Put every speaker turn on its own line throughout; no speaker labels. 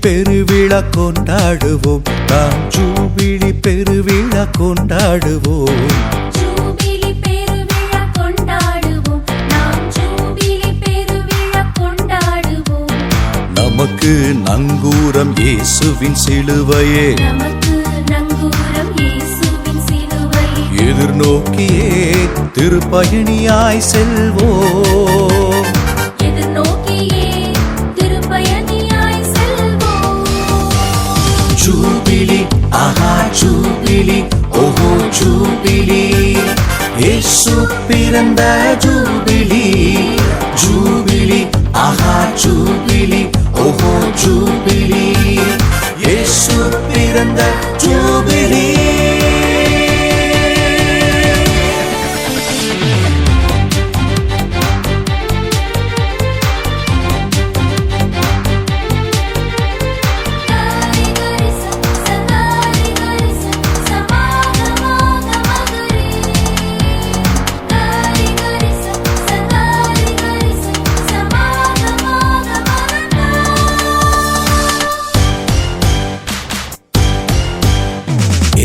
பெருவிழா கொண்டாடுவோம், நாம் ஜூபிலி பெருவிழா கொண்டாடுவோம்.
ஜூபிலி பெருவிழா கொண்டாடுவோம், நாம் ஜூபிலி பெருவிழா கொண்டாடுவோம்.
நமக்கு நங்கூரம் இயேசுவின் சிலுவையே,
நமக்கு நங்கூரம் இயேசுவின் சிலுவையே.
எதிர்நோக்கியே திருப்பயணியாய் செல்வோம்,
எதிர்நோக்கியே திருப்பயணியாய் செல்வோம்.
ஜூபிலி ஆஹா ஜூபிலி ஓஹோ ஜூபிலி, இயேசு பிறந்த ஜூபிலி. ஜூபிலி ஆஹா ஜூபிலி ஓஹோ ஜூபிலி, இயேசு பிறந்த ஜூபிலி.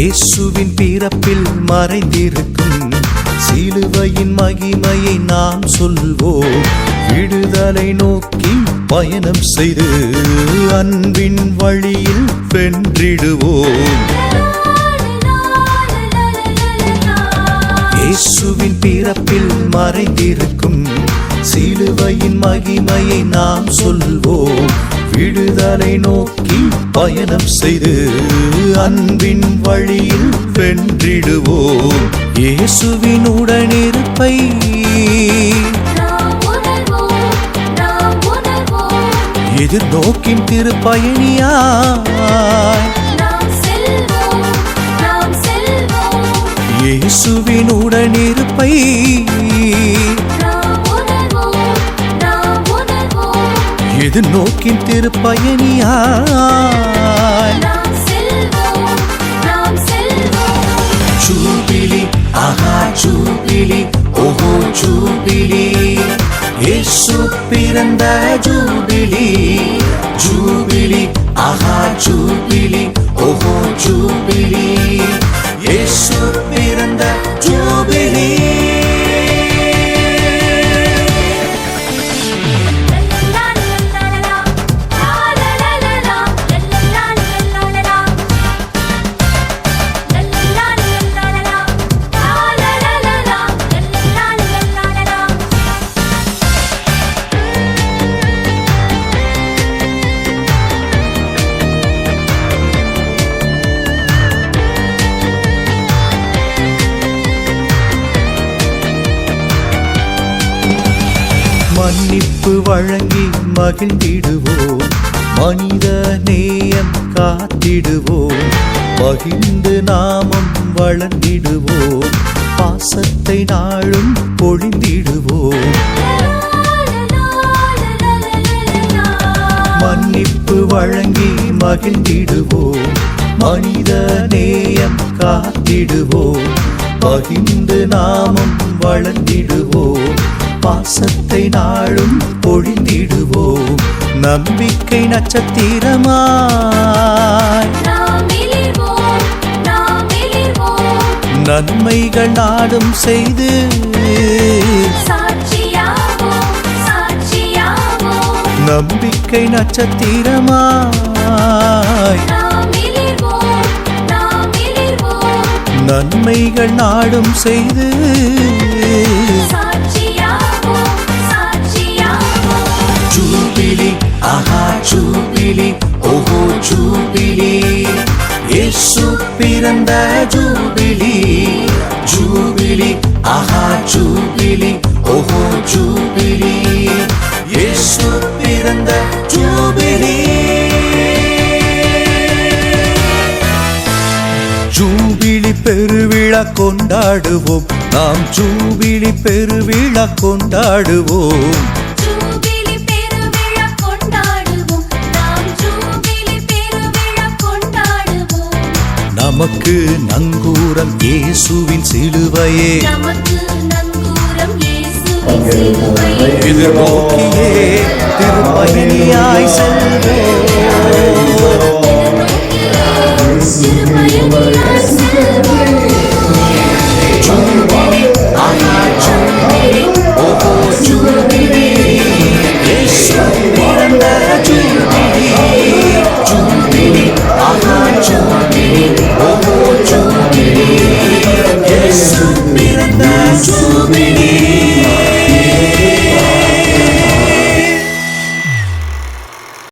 இயேசுவின் பிறப்பில் மறைந்திருக்கும் சிலுவையின் மகிமையை நாம் சொல்வோம். விடுதலை நோக்கி பயணம் செய்து அன்பின் வழியில் வென்றிடுவோம். இயேசுவின் பிறப்பில் மறைந்திருக்கும் சிலுவையின் மகிமையை நாம் சொல்வோம். விடுதலை நோக்கி பயணம் செய்து அன்பின் வழியில் வென்றிடுவோம். இயேசுவின் உடனிருப்பை எதிர்நோக்கின் திருப்பயணியாய் இயேசுவின் உடனிருப்பை எதிர்நோக்கின் திருப்பயணியாய். ஜூபிலி ஆஹா ஜூபிலி ஓஹோ ஜூபிலி, இயேசு பிறந்த ஜூபிலி. ஜூபிலி ஆஹா ஜூபிலி ஓஹோ ஜூபிலி, இயேசு பிறந்த ஜூபிலி. மன்னிப்பு வழங்கி மகிழ்ந்திடுவோம், மனித நேயம் காத்திடுவோம். மகிழ்ந்து நாமம் வளர்ந்திடுவோம், பாசத்தை நாளும் பொழிந்திடுவோம். மன்னிப்பு வழங்கி மகிழ்ந்திடுவோம், மனித நேயம் காத்திடுவோம். மகிழ்ந்து நாமம் வளர்ந்திடுவோம், பாசத்தை நாளும் பொழிந்திடுவோம். நம்பிக்கை நட்சத்திரமாய் நன்மைகள் நாடும் செய்து நம்பிக்கை நட்சத்திரமாய் நன்மைகள் நாடும் செய்து ஜூபிலி ஆஹா ஜூபிலி ஓஹோ ஜூபிலி, இயேசு பிறந்த ஜூபிலி. ஜூபிலி ஆஹா ஜூபிலி ஓஹோ ஜூபிலி, இயேசு பிறந்த ஜூபிலி. ஜூபிலி பெருவிழா கொண்டாடுவோம், நாம் ஜூபிலி பெருவிழா கொண்டாடுவோம். நமக்கு நங்கூரம் இயேசுவின் சிலுவையே, எதிர்நோக்கியே திருப்பயணியாய் செல்வோம்.
ஓ